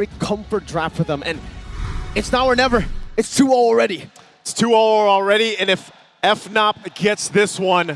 Very comfort draft for them, and it's now or never. It's 2-0 already. It's 2-0 already, and if FNOP gets this one,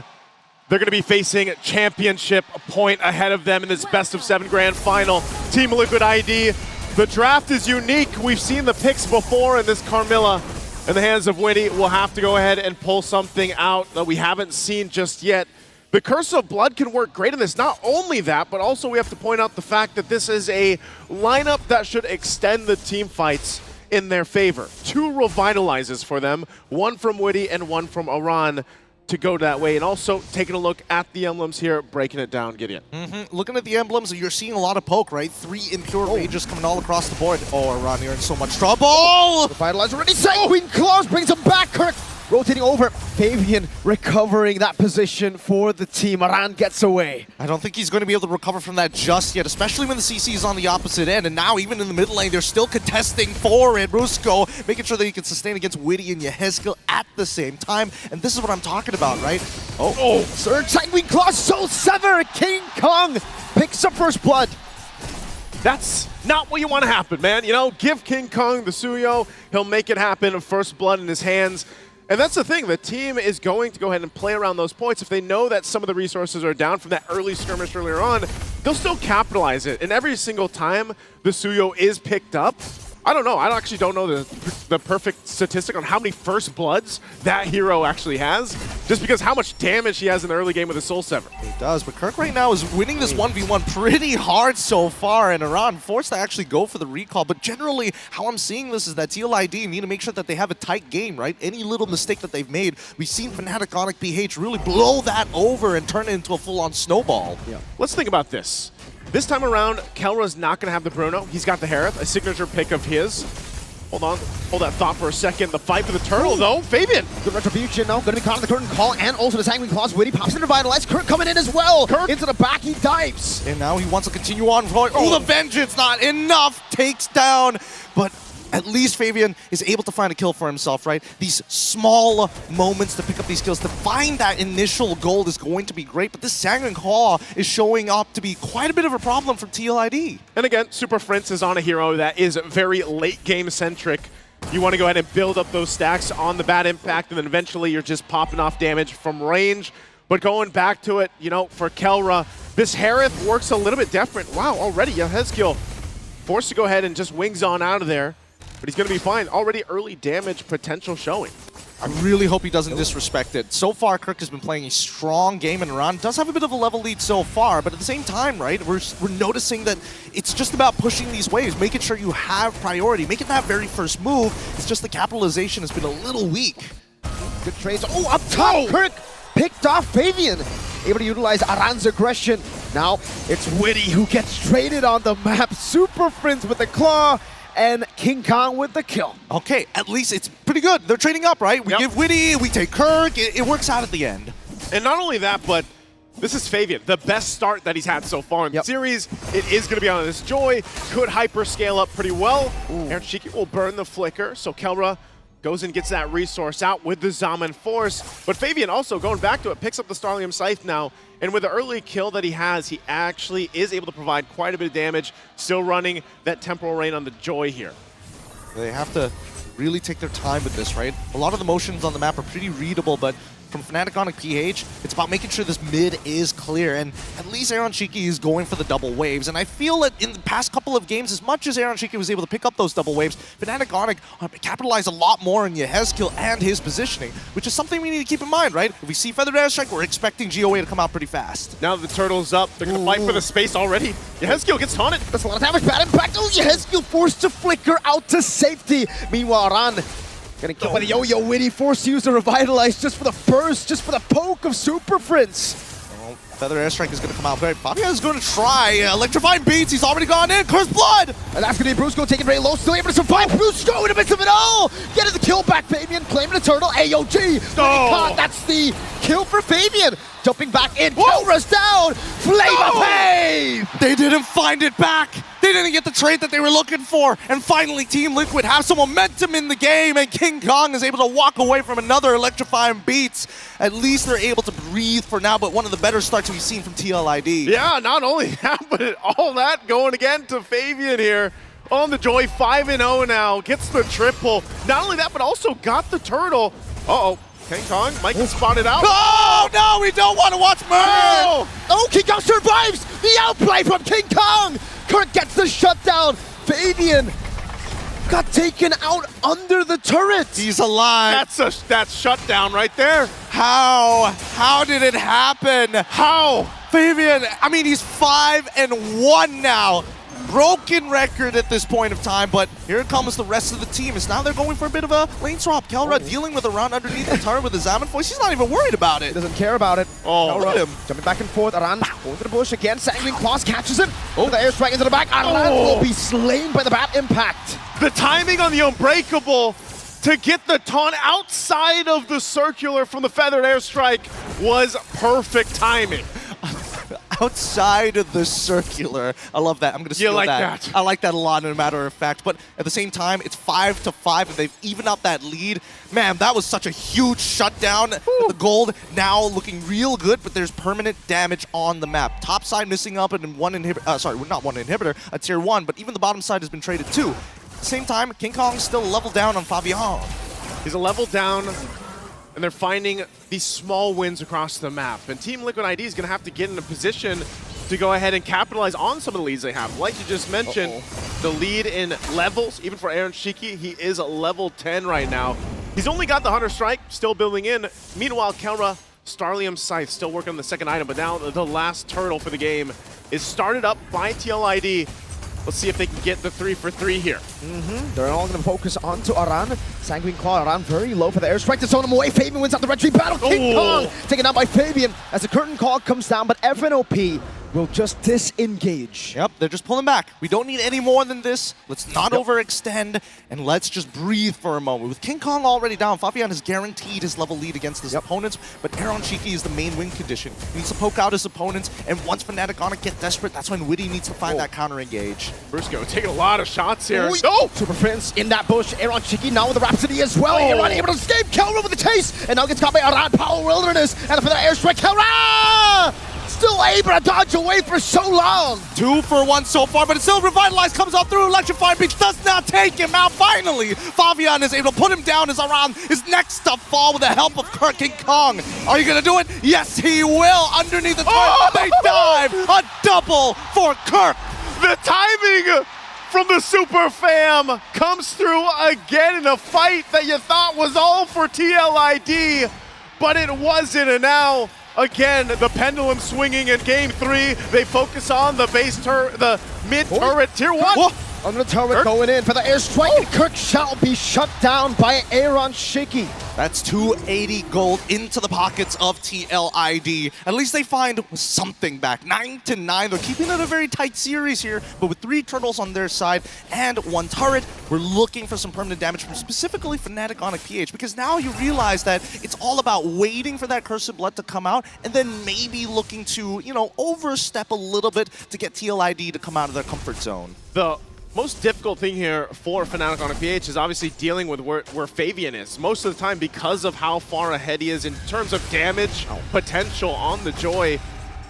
they're going to be facing championship a point ahead of them in this best-of-7 grand final. Team Liquid ID, the draft is unique. We've seen the picks before, and this Carmilla in the hands of Winnie will have to go ahead and pull something out that we haven't seen just yet. The Curse of Blood can work great in this. Not only that, but also we have to point out the fact that this is a lineup that should extend the team fights in their favor. 2 revitalizes for them, 1 from Witty and 1 from Aran to go that way. And also taking a look at the emblems here, breaking it down, Gideon. Looking at the emblems, you're seeing a lot of poke, right? 3 impure rages coming all across the board. Oh, Aran, you're in so much trouble! Revitalize already. Sanguine Claws brings him back. Kirk rotating over. Fabian recovering that position for the team. Aran gets away. I don't think he's going to be able to recover from that just yet, especially when the CC is on the opposite end. And now, even in the middle lane, they're still contesting for it. Rusko making sure that he can sustain against Witty and Yehezkiel at the same time. And this is what I'm talking about, right? Oh, Surge, Sanguine Claws, Soul Sever. King Kong picks up first blood. That's not what you want to happen, man. You know, give King Kong the Suyo. He'll make it happen. First blood in his hands. And that's the thing, the team is going to go ahead and play around those points. If they know that some of the resources are down from that early skirmish earlier on, they'll still capitalize it. And every single time the Suyo is picked up, I don't know, I actually don't know the perfect statistic on how many first bloods that hero actually has, just because how much damage he has in the early game with the Soul Sever. He does, but Kirk right now is winning this 1v1 pretty hard so far, and Aran forced to actually go for the recall. But generally, how I'm seeing this is that TLID need to make sure that they have a tight game, right? Any little mistake that they've made, we've seen Fnatic Onyx PH really blow that over and turn it into a full-on snowball. Yeah. Let's think about this. This time around, Kelra's not going to have the Bruno. He's got the Harith, a signature pick of his. Hold on. Hold that thought for a second. The fight for the turtle, though. Fabian. Good retribution, though. Going to be caught in the curtain call, and also the Sanguine Claws. Witty pops into Vitalize. Kirk coming in as well. Kirk into the back. He dives. And now he wants to continue on. Oh, the Vengeance, not enough. Takes down. But at least Fabian is able to find a kill for himself, right? These small moments to pick up these kills, to find that initial gold is going to be great, but this Sanguine Claw is showing up to be quite a bit of a problem from TLID. And again, Super Prince is on a hero that is very late game centric. You want to go ahead and build up those stacks on the bad impact, and then eventually you're just popping off damage from range. But going back to it, you know, for Kelra, this Harith works a little bit different. Wow, already Yehezkiel forced to go ahead and just wings on out of there. But he's going to be fine. Already early damage potential showing. I really hope he doesn't disrespect it. So far, Kirk has been playing a strong game, and Aran does have a bit of a level lead so far, but at the same time, right, we're noticing that it's just about pushing these waves, making sure you have priority, making that very first move. It's just the capitalization has been a little weak. Good trades. Oh, up top, Kirk picked off Fabian. Able to utilize Aran's aggression. Now it's Witty who gets traded on the map. Super Prince with the claw, and King Kong with the kill. Okay, at least it's pretty good. They're trading up, right? We give Witty, we take Kirk. It works out at the end. And not only that, but this is Fabian, the best start that he's had so far in the series. It is going to be on this Joy. Could hyper scale up pretty well. Aaron Shiki will burn the flicker, so Kelra goes and gets that resource out with the Zaman Force. But Fabian also, going back to it, picks up the Starlium Scythe now. And with the early kill that he has, he actually is able to provide quite a bit of damage, still running that Temporal Rain on the Joy here. They have to really take their time with this, right? A lot of the motions on the map are pretty readable, but from Fnatic Onyx PH, it's about making sure this mid is clear, and at least Aaron Shiki is going for the double waves, and I feel that in the past couple of games, as much as Aaron Shiki was able to pick up those double waves, Fnatic Onyx capitalized a lot more on Yehezkiel and his positioning, which is something we need to keep in mind, right? If we see Feathered Airstrike, we're expecting GOA to come out pretty fast. Now that the turtle's up, they're going to fight for the space already. Yehezkiel gets taunted. That's a lot of damage. Bad impact. Oh, Yehezkiel forced to flicker out to safety. Meanwhile, Aran getting killed by the Yo-Yo. Witty forced to use the Revitalize just for the burst, just for the poke of Super Prince. Oh, Feather Airstrike is going to come out very. Fabio is going to try Electrifying Beats. He's already gone in. Cursed Blood! And that's going to be Brusco taking very low, still able to survive. Brusco in the midst of it all! Getting the kill back, Fabian, claiming the turtle. AOG! Caught. That's the kill for Fabian. Jumping back in. Kelra's down! Flame of Fave! They didn't find it back! They didn't get the trade that they were looking for, and finally Team Liquid have some momentum in the game, and King Kong is able to walk away from another Electrifying Beats. At least they're able to breathe for now, but one of the better starts we've seen from TLID. Yeah, not only that, but all that going again to Fabian here. on the Joy, 5-0 now, gets the triple. Not only that, but also got the turtle. Uh-oh, King Kong might get spotted out. Oh, no, we don't want to watch Murray! Oh, King Kong survives the outplay from King Kong! Kirk gets the shutdown. Fabian got taken out under the turret. He's alive. That's shutdown right there. How? How did it happen? How? Fabian, I mean, he's 5-1 now. Broken record at this point of time, but here comes the rest of the team. It's now they're going for a bit of a lane swap. Kelra dealing with a round underneath the turret with the Zaman voice. He's not even worried about He it. doesn't care about it. Oh, look at him. Jumping back and forth. Aran going to the bush again. Sanguine Claws catches him. Oh, the airstrike into the back. Aran will be slain by the bat impact. The timing on the Unbreakable to get the taunt outside of the circular from the feathered airstrike was perfect timing. Outside of the circular. I love that. I'm going to steal like that. that. I like that a lot, as a matter of fact. But at the same time, it's 5-5, and they've evened up that lead. Man, that was such a huge shutdown. The gold now looking real good, but there's permanent damage on the map. Top side missing up and one inhibitor. Sorry, not one inhibitor, a tier 1, but even the bottom side has been traded too. At the same time, King Kong's still level down on Fabian. He's a level down, and they're finding these small wins across the map. And Team Liquid ID is going to have to get in a position to go ahead and capitalize on some of the leads they have. Like you just mentioned, the lead in levels, even for Aaron Shiki, he is a level 10 right now. He's only got the Hunter Strike, still building in. Meanwhile, Kelra, Starlium Scythe, still working on the second item, but now the last turtle for the game is started up by TLID. Let's see if they can get the 3-for-3 here. They're all going to focus onto Aran. Sanguine Claw, Aran very low for the airstrike to zone him away. Fabian wins out the retreat battle. King Kong taken out by Fabian as the curtain call comes down, but FNOP will just disengage. Yep, they're just pulling back. We don't need any more than this. Let's not overextend, and let's just breathe for a moment. With King Kong already down, Fabian has guaranteed his level lead against his opponents, but Aaron Shiki is the main win condition. He needs to poke out his opponents, and once Fnatic on it get desperate, that's when Witty needs to find that counter engage. Briscoe taking a lot of shots here. Oh! Super Prince in that bush. Aaron Shiki now with the Rhapsody as well. Aaron able to escape. Kelra with the chase, and now gets caught by Aran. Power Wilderness, and for the airstrike, Kelra! Still able to dodge away for so long. 2 for 1 so far, but it's still revitalized, comes out through Electrifying Beach, does not take him out. Finally, Fabian is able to put him down as Aran is next to fall with the help of Kirk King Kong. Are you going to do it? Yes, he will. Underneath the turret, they dive. A double for Kirk. The timing from the Super Fam comes through again in a fight that you thought was all for TLID, but it wasn't, and now again, the pendulum swinging in Game 3. They focus on the the mid-turret, Tier 1. Under the turret going in for the airstrike, and Kirk shall be shut down by Aaron Shiki. That's 280 gold into the pockets of TLID. At least they find something back. 9-9. They're keeping it a very tight series here, but with 3 turtles on their side and 1 turret, we're looking for some permanent damage from specifically Fnatic on a PH, because now you realize that it's all about waiting for that Cursed Blood to come out and then maybe looking to, you know, overstep a little bit to get TLID to come out of their comfort zone. The most difficult thing here for Fnatic on a PH is obviously dealing with where Fabian is. Most of the time, because of how far ahead he is in terms of damage potential on the Joy,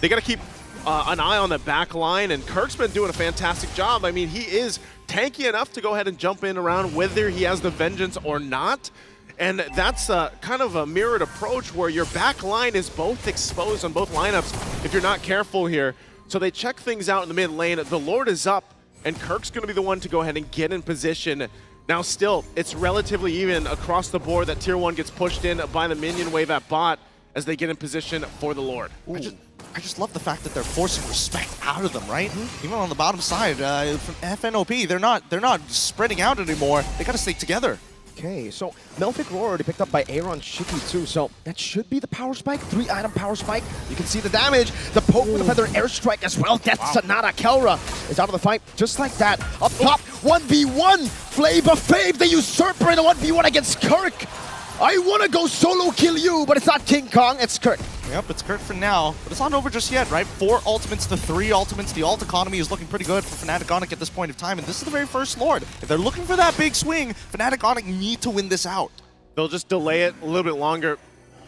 they got to keep an eye on the back line, and Kirk's been doing a fantastic job. I mean, he is tanky enough to go ahead and jump in around whether he has the Vengeance or not. And that's kind of a mirrored approach where your back line is both exposed on both lineups if you're not careful here. So they check things out in the mid lane. The Lord is up, and Kirk's going to be the one to go ahead and get in position. Now still, it's relatively even across the board that Tier 1 gets pushed in by the minion wave at bot as they get in position for the Lord. I just love the fact that they're forcing respect out of them, right? Even on the bottom side, from FNOP, they're not spreading out anymore. They got to stay together. Okay, so Melfic Roar already picked up by Aaron Shiki too, so that should be the power spike. 3-item power spike. You can see the damage. The poke with the feather airstrike as well. Gets Sonata. Kelra is out of the fight just like that. Up top, 1v1. Flavor Fave, the usurper in a 1v1 against Kirk. I want to go solo kill you, but it's not King Kong, it's Kirk. Yep, it's Kirk for now, but it's not over just yet, right? 4 ultimates to 3 ultimates. The ult economy is looking pretty good for Fnatic Onic at this point of time, and this is the very first Lord. If they're looking for that big swing, Fnatic Onic need to win this out. They'll just delay it a little bit longer.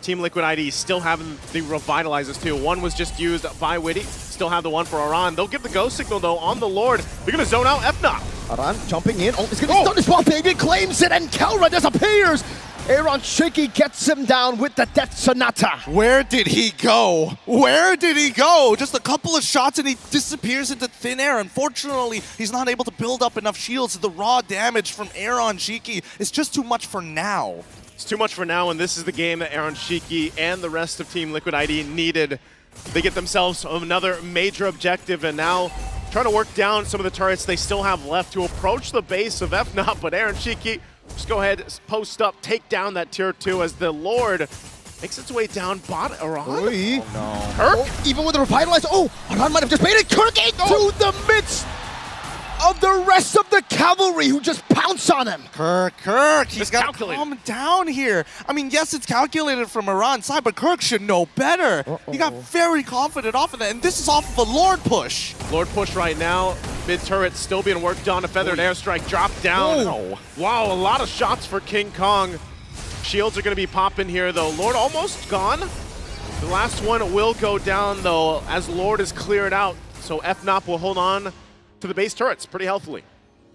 Team Liquid ID still having the revitalizers too. One was just used by Witty, still have the one for Aran. They'll give the go signal though on the Lord. They're going to zone out FNOP. Aran jumping in. Oh, it's going to be stunned as well. Fabian claims it, and Kelra disappears. Aaron Shaky gets him down with the Death Sonata. Where did he go? Where did he go? Just a couple of shots and he disappears into thin air. Unfortunately, he's not able to build up enough shields. The raw damage from Aaron Shaky is just too much for now. It's too much for now, and this is the game that Aaron Shiki and the rest of Team Liquid ID needed. They get themselves another major objective, and now trying to work down some of the turrets they still have left to approach the base of FNOP, but Aaron Shiki, just go ahead, post up, take down that tier 2 as the Lord makes its way down bot Aran. Oh, no. Kirk? Even with the revitalize, Aran might have just made it. Kirk into the midst of the rest of the cavalry who just pounce on him. Kirk, he's It's got to calculated. calm down here. I mean, yes, it's calculated from Iran's side, but Kirk should know better. He got very confident off of that, and this is off of a Lord push. Lord push right now. Mid turret still being worked on. A feathered airstrike dropped down. Oh. Wow, a lot of shots for King Kong. Shields are going to be popping here, though. Lord almost gone. The last one will go down, though, as Lord is cleared out. So FNOP will hold on to the base turrets pretty healthily.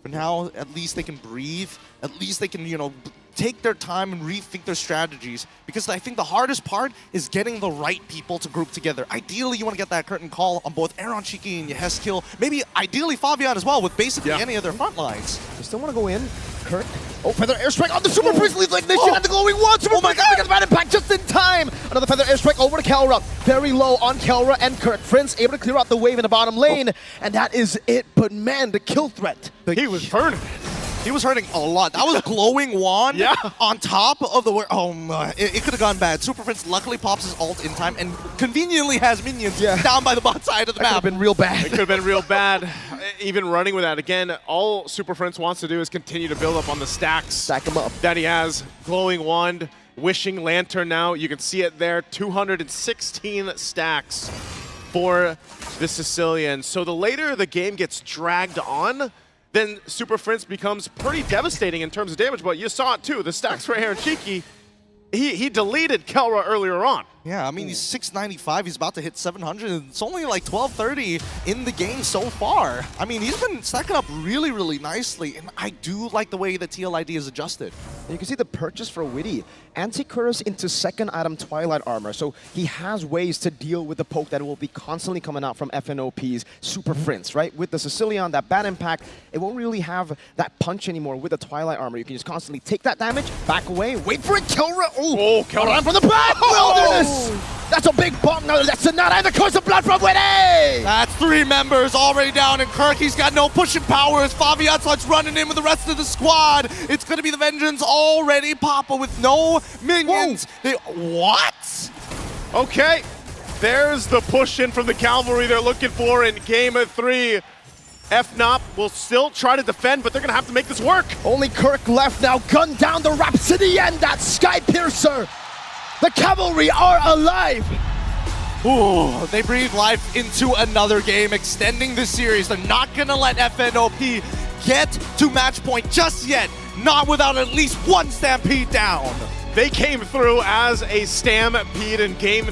For now, at least they can breathe. At least they can, take their time and rethink their strategies. Because I think the hardest part is getting the right people to group together. Ideally, you want to get that curtain call on both Aaron Shiki and Yeheskill. Maybe ideally Fabian as well, with basically any of their front lines. You still want to go in, Kirk? Feather airstrike on the Super Priest leads like ignition and the glowing one. Super Priest gets bad impact just in time. Another feather airstrike over to Kelra. Very low on Kelra and Kirk. Prince able to clear out the wave in the bottom lane, and that is it. But man, the kill threat. He was burning. He was hurting a lot. That was glowing wand on top of the... Oh my, it could have gone bad. Super Prince luckily pops his ult in time and conveniently has minions down by the bot side of the map. Could have been real bad. It could have been real bad. Even running with that. Again, all Super Prince wants to do is continue to build up on the stacks. Stack him up. That he has. Glowing Wand, Wishing Lantern now. You can see it there. 216 stacks for the Sicilian. So the later the game gets dragged on, then Super Prince becomes pretty devastating in terms of damage. But you saw it too. The stacks for Aaron Shiki, he deleted Kelra earlier on. Yeah, I mean, he's 695. He's about to hit 700. And it's only like 1230 in the game so far. I mean, he's been stacking up really, really nicely. And I do like the way the TLID is adjusted. And you can see the purchase for Witty. Anti-Curse into second item Twilight Armor. So he has ways to deal with the poke that will be constantly coming out from FNOP's Super Prince, right? With the Sicilian, that bad impact, it won't really have that punch anymore with the Twilight Armor. You can just constantly take that damage, back away, wait for it, Kelra. Oh, Kelra from the back! Wilderness! That's a big bonk. No, that's not. And the curse of blood from Witty! That's 3 members already down, and Kirk, he's got no pushing power as Fabian starts running in with the rest of the squad. It's going to be the Vengeance already. Papa with no minions. What? Okay, there's the push in from the Cavalry they're looking for in game of 3. FNOP will still try to defend, but they're going to have to make this work. Only Kirk left now. Gun down the Rhapsody and that Sky Piercer. The Cavalry are alive. Ooh, they breathe life into another game, extending the series. They're not going to let FNOP get to match point just yet. Not without at least one Stampede down. They came through as a Stampede in game